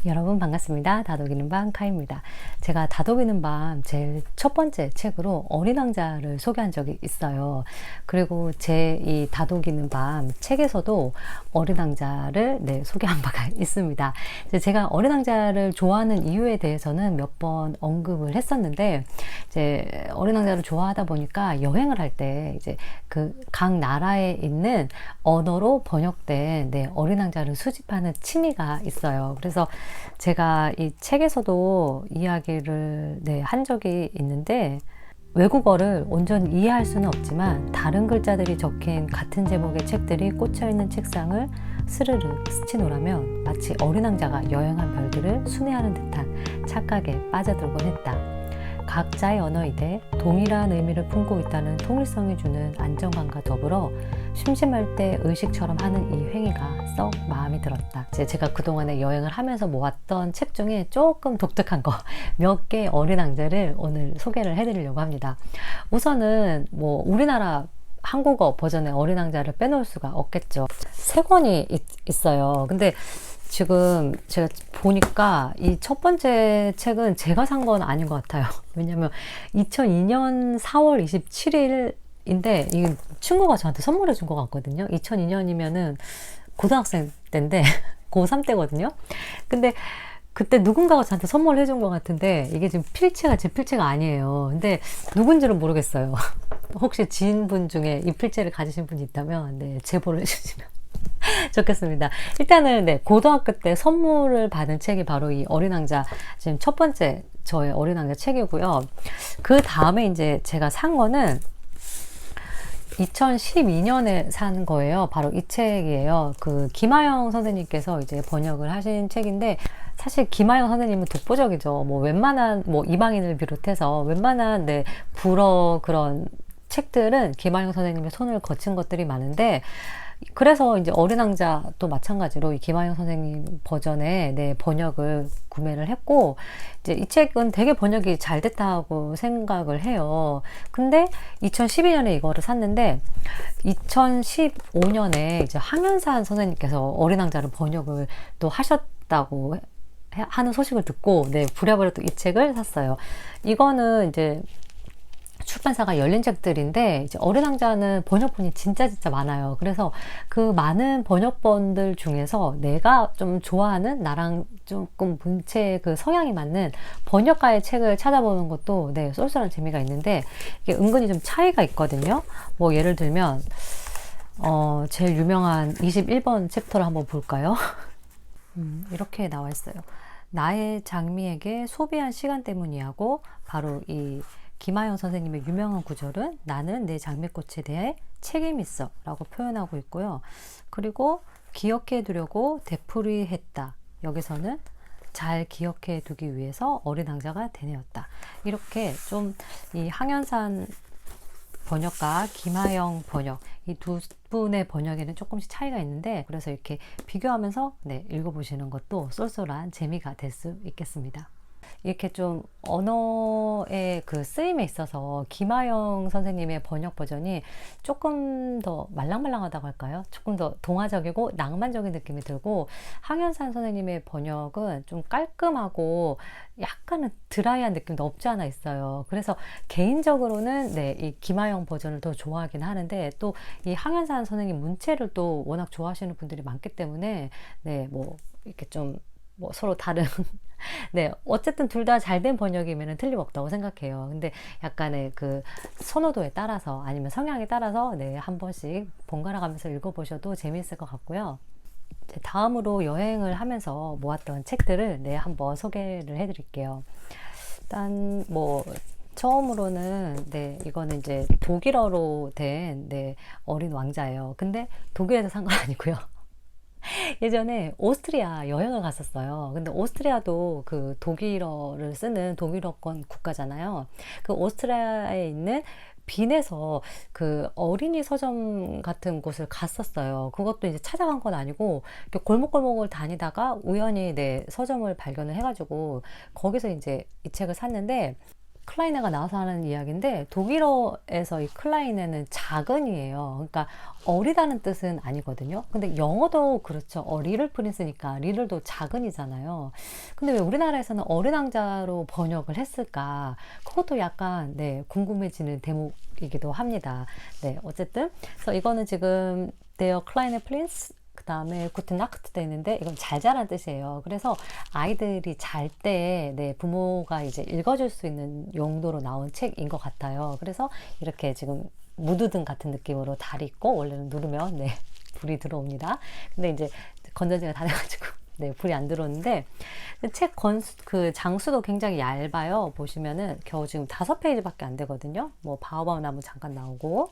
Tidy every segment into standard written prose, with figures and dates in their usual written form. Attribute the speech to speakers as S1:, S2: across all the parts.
S1: 여러분 반갑습니다. 다독이는 밤 카입니다. 제가 다독이는 밤 제일 첫 번째 책으로 어린 왕자를 소개한 적이 있어요. 그리고 제 이 다독이는 밤 책에서도 어린 왕자를 소개한 바가 있습니다. 제가 어린 왕자를 좋아하는 이유에 대해서는 몇 번 언급을 했었는데, 이제 어린 왕자를 좋아하다 보니까 여행을 할 때 이제 그 각 나라에 있는 언어로 번역된 어린 왕자를 수집하는 취미가 있어요. 그래서 제가 이 책에서도 이야기를 한 적이 있는데, 외국어를 온전히 이해할 수는 없지만 다른 글자들이 적힌 같은 제목의 책들이 꽂혀있는 책상을 스르르 스치노라면 마치 어린 왕자가 여행한 별들을 순회하는 듯한 착각에 빠져들곤 했다. 각자의 언어이되 동일한 의미를 품고 있다는 통일성이 주는 안정감과 더불어 심심할 때 의식처럼 하는 이 행위가 썩 마음이 들었다. 제가 그동안에 여행을 하면서 모았던 책 중에 조금 독특한 거 몇 개 어린 왕자를 오늘 소개를 해드리려고 합니다. 우선은 우리나라 한국어 버전의 어린 왕자를 빼놓을 수가 없겠죠. 세 권이 있어요. 근데 지금 제가 보니까 이 첫 번째 책은 제가 산 건 아닌 것 같아요. 왜냐면 2002년 4월 27일인데 이 친구가 저한테 선물해 준 것 같거든요. 2002년이면은 고등학생 때인데 고3 때거든요. 근데 그때 누군가가 저한테 선물해 준 것 같은데 이게 지금 필체가 제 필체가 아니에요. 근데 누군지는 모르겠어요. 혹시 지인분 중에 이 필체를 가지신 분이 있다면 제보를 해주시면 좋겠습니다. 일단은 고등학교 때 선물을 받은 책이 바로 이 어린 왕자, 지금 첫 번째 저의 어린 왕자 책이고요. 그 다음에 이제 제가 산 거는 2012년에 산 거예요. 바로 이 책이에요. 그 김하영 선생님께서 이제 번역을 하신 책인데, 사실 김하영 선생님은 독보적이죠. 웬만한 이방인을 비롯해서 웬만한 불어 그런 책들은 김하영 선생님의 손을 거친 것들이 많은데, 그래서 이제 어린 왕자도 마찬가지로 이 김하영 선생님 버전의 번역을 구매를 했고, 이제 이 책은 되게 번역이 잘 됐다고 생각을 해요. 근데 2012년에 이거를 샀는데 2015년에 이제 황현산 선생님께서 어린 왕자를 번역을 또 하셨다고 하는 소식을 듣고 부랴부랴 또 이 책을 샀어요. 이거는 이제 출판사가 열린 책들인데, 이제 어린 왕자는 번역본이 진짜 많아요. 그래서 그 많은 번역본들 중에서 내가 좀 좋아하는, 나랑 조금 문체의 그 성향이 맞는 번역가의 책을 찾아보는 것도 쏠쏠한 재미가 있는데, 이게 은근히 좀 차이가 있거든요. 예를 들면 제일 유명한 21번 챕터를 한번 볼까요? 이렇게 나와 있어요. 나의 장미에게 소비한 시간 때문이하고, 바로 이 김하영 선생님의 유명한 구절은 나는 내 장미꽃에 대해 책임이 있어 라고 표현하고 있고요. 그리고 기억해 두려고 되풀이했다. 여기서는 잘 기억해 두기 위해서 어린 왕자가 되뇌었다. 이렇게 좀 이 황현산 번역과 김하영 번역, 이 두 분의 번역에는 조금씩 차이가 있는데, 그래서 이렇게 비교하면서 읽어보시는 것도 쏠쏠한 재미가 될 수 있겠습니다. 이렇게 좀 언어의 그 쓰임에 있어서 김하영 선생님의 번역 버전이 조금 더 말랑말랑하다고 할까요? 조금 더 동화적이고 낭만적인 느낌이 들고, 황현산 선생님의 번역은 좀 깔끔하고 약간은 드라이한 느낌도 없지 않아 있어요. 그래서 개인적으로는 이 김하영 버전을 더 좋아하긴 하는데, 또 이 황현산 선생님 문체를 또 워낙 좋아하시는 분들이 많기 때문에 이렇게 좀 서로 다른 어쨌든 둘 다 잘된 번역이면 틀림없다고 생각해요. 근데 약간의 그 선호도에 따라서, 아니면 성향에 따라서 한 번씩 번갈아 가면서 읽어보셔도 재미있을 것 같고요. 다음으로 여행을 하면서 모았던 책들을 한번 소개를 해드릴게요. 일단 처음으로는 이거는 이제 독일어로 된 어린 왕자예요. 근데 독일에서 산 건 아니고요. 예전에 오스트리아 여행을 갔었어요. 근데 오스트리아도 그 독일어를 쓰는 독일어권 국가잖아요. 그 오스트리아에 있는 빈에서 그 어린이 서점 같은 곳을 갔었어요. 그것도 이제 찾아간 건 아니고 골목골목을 다니다가 우연히 서점을 발견을 해가지고 거기서 이제 이 책을 샀는데, 클라이네가 나와서 하는 이야기인데, 독일어에서 이 클라이네는 작은이에요. 그러니까 어리다는 뜻은 아니거든요. 근데 영어도 그렇죠. 리를 프린스니까 리를도 작은이잖아요. 근데 왜 우리나라에서는 어린 왕자로 번역을 했을까? 그것도 약간 네, 궁금해지는 대목이기도 합니다. 네, 어쨌든 그래서 이거는 지금 데어 클라이네 프린스 그 다음에 구트 나크트 돼 있는데, 이건 잘 자란 뜻이에요. 그래서 아이들이 잘 때 네, 부모가 이제 읽어줄 수 있는 용도로 나온 책인 것 같아요. 그래서 이렇게 지금 무드등 같은 느낌으로 달이 있고, 원래는 누르면 네, 불이 들어옵니다. 근데 이제 건전지가 다 돼가지고 네, 불이 안 들어오는데, 책 그 장수도 굉장히 얇아요. 보시면은 겨우 지금 5페이지밖에 안 되거든요. 뭐 바오바오 나무 잠깐 나오고,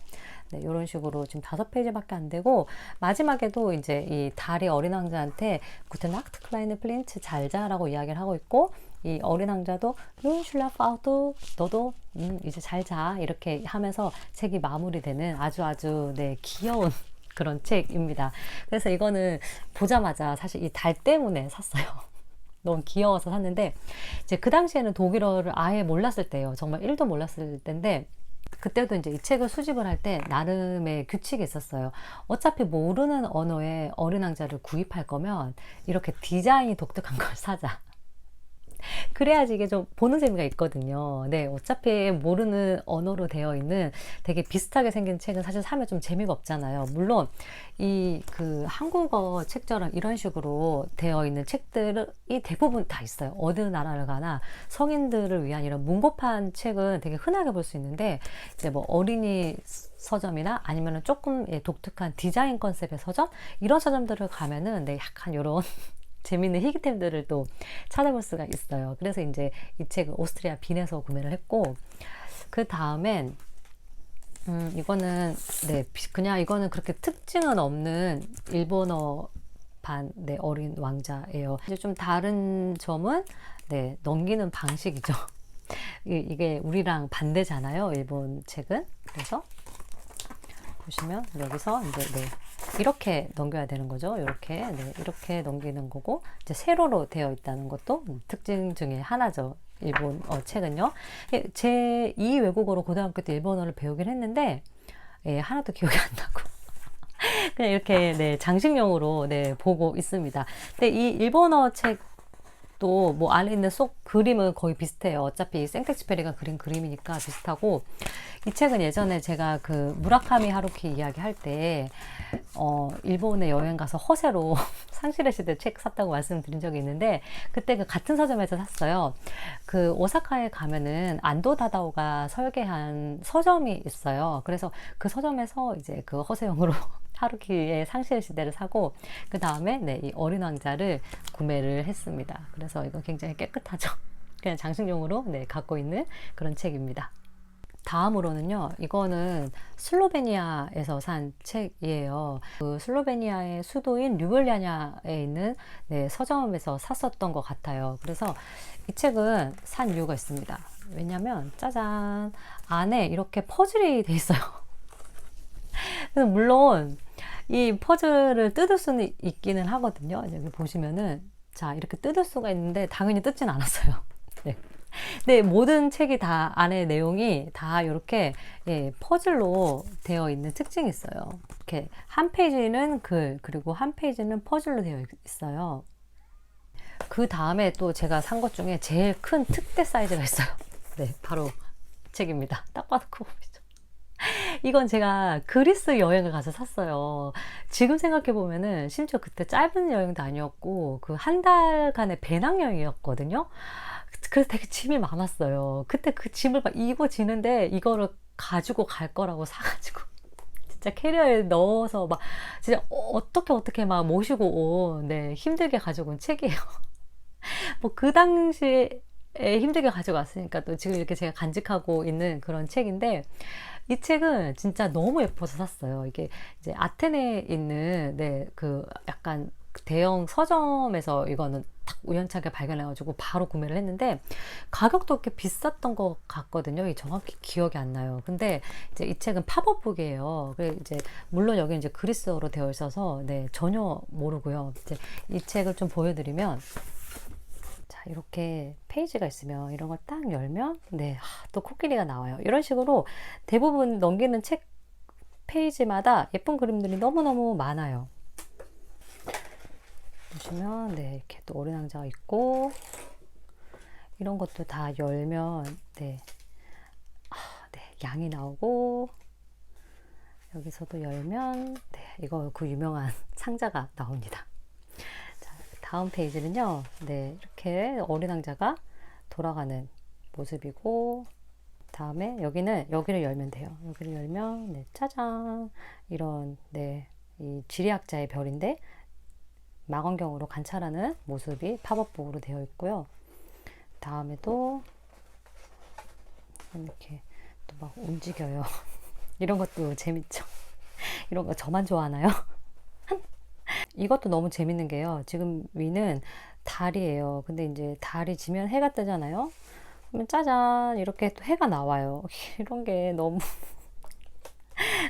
S1: 네, 이런 식으로 지금 5페이지밖에 안 되고, 마지막에도 이제 이 달이 어린 왕자한테 구트 나크트 클라이네 플린츠 잘 자라고 이야기를 하고 있고, 이 어린 왕자도 눈 슐라프 아우도 너도 이제 잘 자 이렇게 하면서 책이 마무리되는 아주 네, 귀여운 그런 책입니다. 그래서 이거는 보자마자 사실 이 달 때문에 샀어요. 너무 귀여워서 샀는데, 이제 그 당시에는 독일어를 아예 몰랐을 때예요. 정말 1도 몰랐을 때인데, 그때도 이제 이 책을 수집을 할 때 나름의 규칙이 있었어요. 어차피 모르는 언어의 어린 왕자를 구입할 거면 이렇게 디자인이 독특한 걸 사자. 그래야지 이게 좀 보는 재미가 있거든요. 네, 어차피 모르는 언어로 되어 있는 되게 비슷하게 생긴 책은 사실 사면 좀 재미가 없잖아요. 물론 이 그 한국어 책처럼 이런 식으로 되어 있는 책들이 대부분 다 있어요. 어느 나라를 가나 성인들을 위한 이런 문고판 책은 되게 흔하게 볼 수 있는데, 이제 뭐 어린이 서점이나 아니면은 조금 독특한 디자인 컨셉의 서점, 이런 서점들을 가면은 네, 약간 이런 재밌는 희귀템들을 또 찾아볼 수가 있어요. 그래서 이제 이 책을 오스트리아 빈에서 구매를 했고, 그 다음엔 이거는 네, 그냥 이거는 그렇게 특징은 없는 일본어 반 네, 어린 왕자예요. 이제 좀 다른 점은 네, 넘기는 방식이죠. 이게 우리랑 반대잖아요, 일본 책은. 그래서 보시면 여기서 이제 네, 이렇게 넘겨야 되는 거죠. 이렇게 네, 이렇게 넘기는 거고, 이제 세로로 되어 있다는 것도 특징 중에 하나죠. 일본어 책은요. 제 2 외국어로 고등학교 때 일본어를 배우긴 했는데, 예, 하나도 기억이 안 나고 그냥 이렇게 네, 장식용으로 네, 보고 있습니다. 근데 이 일본어 책 또 뭐 안에 있는 속 그림은 거의 비슷해요. 어차피 생텍쥐페리가 그린 그림이니까 비슷하고, 이 책은 예전에 제가 그 무라카미 하루키 이야기 할 때 일본에 여행 가서 허세로 상실의 시대 책 샀다고 말씀드린 적이 있는데, 그때 그 같은 서점에서 샀어요. 그 오사카에 가면은 안도 다다오가 설계한 서점이 있어요. 그래서 그 서점에서 이제 그 허세용으로 하루키의 상실의 시대를 사고, 그 다음에 네, 이 어린 왕자를 구매를 했습니다. 그래서 이거 굉장히 깨끗하죠. 그냥 장식용으로 네, 갖고 있는 그런 책입니다. 다음으로는요, 이거는 슬로베니아에서 산 책이에요. 그 슬로베니아의 수도인 류블리아냐에 있는 네, 서점에서 샀었던 것 같아요. 그래서 이 책은 산 이유가 있습니다. 왜냐면 짜잔, 안에 이렇게 퍼즐이 돼 있어요. 물론 이 퍼즐을 뜯을 수는 있기는 하거든요. 여기 보시면은 자, 이렇게 뜯을 수가 있는데 당연히 뜯진 않았어요. 네. 네, 모든 책이 다 안에 내용이 다 이렇게 예, 퍼즐로 되어 있는 특징이 있어요. 이렇게 한 페이지는 글, 그리고 한 페이지는 퍼즐로 되어 있어요. 그 다음에 또 제가 산 것 중에 제일 큰 특대 사이즈가 있어요. 네, 바로 책입니다. 딱 봐도 크고 보이죠? 이건 제가 그리스 여행을 가서 샀어요. 지금 생각해 보면은 심지어 그때 짧은 여행도 아니었고 그 한 달간의 배낭여행이었거든요. 그래서 되게 짐이 많았어요. 그때 그 짐을 막 입어지는데 이거를 가지고 갈 거라고 사가지고 진짜 캐리어에 넣어서 막 진짜 어떻게 막 모시고 온 네, 힘들게 가지고 온 책이에요. 뭐 그 당시에 힘들게 가지고 왔으니까 또 지금 이렇게 제가 간직하고 있는 그런 책인데, 이 책은 진짜 너무 예뻐서 샀어요. 이게 이제 아테네에 있는 네, 그 약간 대형 서점에서 이거는 딱 우연찮게 발견해가지고 바로 구매를 했는데, 가격도 그렇게 비쌌던 것 같거든요. 정확히 기억이 안 나요. 근데 이제 이 책은 팝업북이에요. 그래 이제 물론 여기 이제 그리스어로 되어 있어서 네, 전혀 모르고요. 이제 이 책을 좀 보여드리면, 자, 이렇게 페이지가 있으면 이런 걸 딱 열면 네, 또 코끼리가 나와요. 이런 식으로 대부분 넘기는 책 페이지마다 예쁜 그림들이 너무너무 많아요. 보시면 네, 이렇게 또 어린 왕자가 있고 이런 것도 다 열면 네, 네, 양이 나오고 여기서도 열면 네, 이거 그 유명한 상자가 나옵니다. 자, 다음 페이지는요. 네, 이렇게 어린 왕자가 돌아가는 모습이고 다음에 여기를 열면 돼요. 여기를 열면 네, 짜잔 이런 네, 이 지리학자의 별인데 망원경으로 관찰하는 모습이 팝업북으로 되어 있고요. 다음에도 이렇게 또 막 움직여요. 이런 것도 재밌죠. 이런 거 저만 좋아하나요? 이것도 너무 재밌는 게요. 지금 위는 달이에요. 근데 이제 달이 지면 해가 뜨잖아요. 그러면 짜잔 이렇게 또 해가 나와요. 이런 게 너무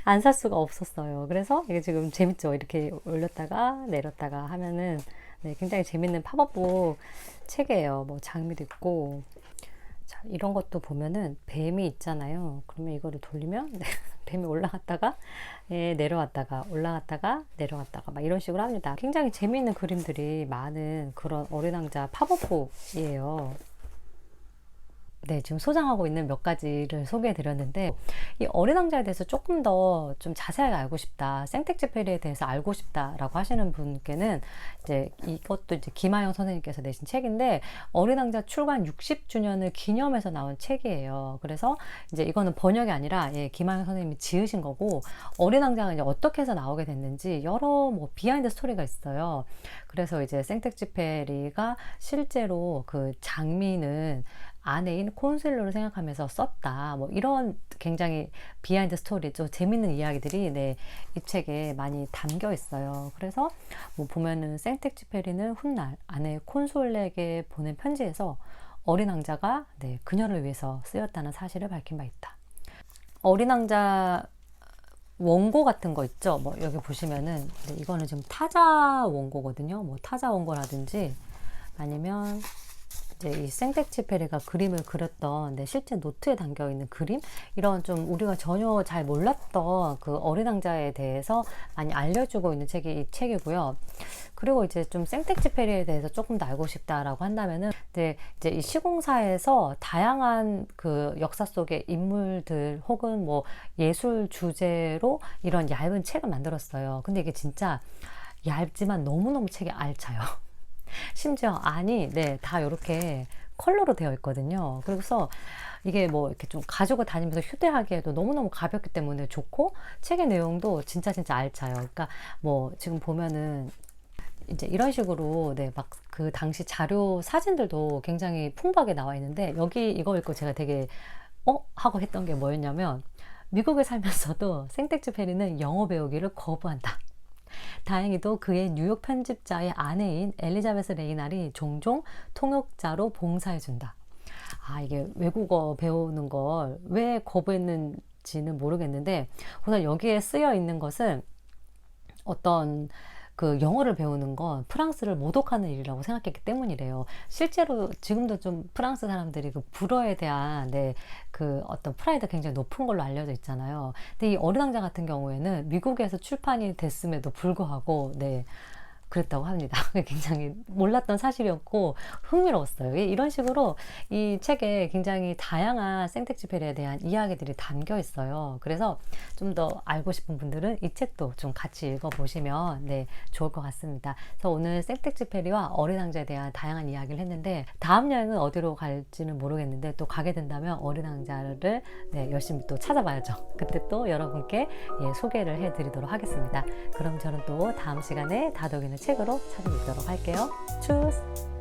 S1: 안 살 수가 없었어요. 그래서 이게 지금 재밌죠. 이렇게 올렸다가 내렸다가 하면은 네, 굉장히 재밌는 팝업북 책이에요. 뭐 장미도 있고. 자, 이런 것도 보면은 뱀이 있잖아요. 그러면 이거를 돌리면 네, 뱀이 올라갔다가 예, 내려왔다가 올라갔다가 내려왔다가 막 이런 식으로 합니다. 굉장히 재미있는 그림들이 많은 그런 어린 왕자 팝업북이에요. 네, 지금 소장하고 있는 몇 가지를 소개해 드렸는데, 이 어린 왕자에 대해서 조금 더 좀 자세하게 알고 싶다, 생텍쥐페리에 대해서 알고 싶다라고 하시는 분께는, 이제 이것도 이제 김하영 선생님께서 내신 책인데, 어린 왕자 출간 60주년을 기념해서 나온 책이에요. 그래서 이제 이거는 번역이 아니라, 예, 김하영 선생님이 지으신 거고, 어린 왕자가 이제 어떻게 해서 나오게 됐는지, 여러 뭐 비하인드 스토리가 있어요. 그래서 이제 생텍쥐페리가 실제로 그 장미는 아내인 콘솔로를 생각하면서 썼다. 뭐 이런 굉장히 비하인드 스토리, 좀 재밌는 이야기들이 네, 이 책에 많이 담겨 있어요. 그래서 뭐 보면은 생텍쥐페리는 훗날 아내 콘솔에게 보낸 편지에서 어린 왕자가 네, 그녀를 위해서 쓰였다는 사실을 밝힌 바 있다. 어린 왕자 원고 같은 거 있죠. 뭐 여기 보시면은 네, 이거는 지금 타자 원고거든요. 뭐 타자 원고라든지 아니면 이제 이 생텍쥐페리가 그림을 그렸던 네, 실제 노트에 담겨 있는 그림, 이런 좀 우리가 전혀 잘 몰랐던 그 어린 왕자에 대해서 많이 알려주고 있는 책이 이 책이고요. 그리고 이제 좀 생텍쥐페리에 대해서 조금 더 알고 싶다라고 한다면은 네, 이제 이 시공사에서 다양한 그 역사 속의 인물들 혹은 뭐 예술 주제로 이런 얇은 책을 만들었어요. 근데 이게 진짜 얇지만 너무너무 책이 알차요. 심지어 안이 네, 다 이렇게 컬러로 되어 있거든요. 그래서 이게 뭐 이렇게 좀 가지고 다니면서 휴대하기에도 너무너무 가볍기 때문에 좋고, 책의 내용도 진짜 알차요. 그러니까 뭐 지금 보면은 이제 이런 식으로 네, 막 그 당시 자료 사진들도 굉장히 풍부하게 나와 있는데, 여기 이거 읽고 제가 되게 하고 했던 게 뭐였냐면, 미국에 살면서도 생텍쥐페리는 영어 배우기를 거부한다. 다행히도 그의 뉴욕 편집자의 아내인 엘리자베스 레이날이 종종 통역자로 봉사해준다. 아, 이게 외국어 배우는 걸 왜 거부했는지는 모르겠는데, 우선 여기에 쓰여 있는 것은 어떤 그 영어를 배우는 건 프랑스를 모독하는 일이라고 생각했기 때문이래요. 실제로 지금도 좀 프랑스 사람들이 그 불어에 대한 네, 그 어떤 프라이드가 굉장히 높은 걸로 알려져 있잖아요. 근데 이 어린 왕자 같은 경우에는 미국에서 출판이 됐음에도 불구하고 네, 그랬다고 합니다. 굉장히 몰랐던 사실이었고 흥미로웠어요. 이런 식으로 이 책에 굉장히 다양한 생텍쥐페리에 대한 이야기들이 담겨 있어요. 그래서 좀 더 알고 싶은 분들은 이 책도 좀 같이 읽어보시면 네, 좋을 것 같습니다. 그래서 오늘 생텍쥐페리와 어린 왕자에 대한 다양한 이야기를 했는데, 다음 여행은 어디로 갈지는 모르겠는데 또 가게 된다면 어린 왕자를 네, 열심히 또 찾아봐야죠. 그때 또 여러분께 예, 소개를 해드리도록 하겠습니다. 그럼 저는 또 다음 시간에 다독이는 책으로 찾아뵙도록 할게요. 추스!